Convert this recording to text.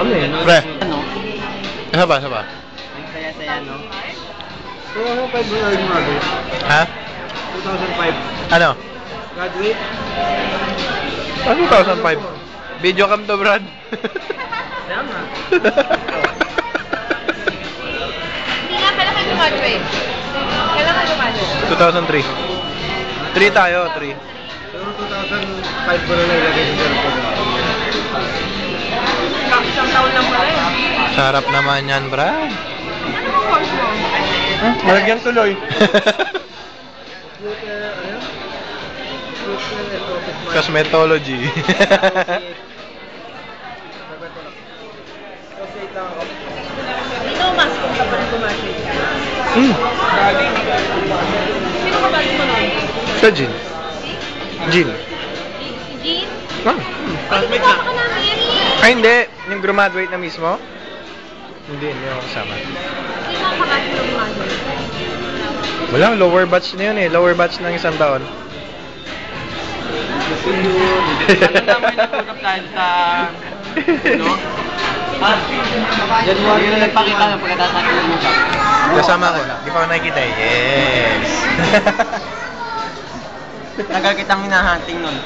kami. Pre. Ano? Isa ba, isa ba? Ang saya-saya, no? 2005 mo na graduate. Ha? 2005. Ano? Graduate? Ano 2005? Video cam to, Brad. Tama. Hindi nga, kailan kayo graduate? Kailan kayo graduate? 2003. 3 tayo, 3. Pero 2005 ko na nailagay sa cellphone. Isang taon lang pala eh. Sarap naman yan, Brad. Ano bang course mo? Malagyan tuloy. Cosmetology. Sino mas kung ka pa rin graduate ka? Sino ka balik mo nun? Sa Jean. Jean. Si Jean? Ah. Ay, hindi ka namin. Ay, hindi. Yung graduate na mismo? Hindi, hindi ako kasama. Sino ang kabatch mo graduate? Wala, lower batch na yun eh. Lower batch ng isang taon. Maganda mo yung nagpagap tayo sa... Ano? January na nagpakita ng pagkatapos natin ng makeup. Kasama ko. Di pa ako nakikita eh. Yes! Tagal kitang hinahunting nun.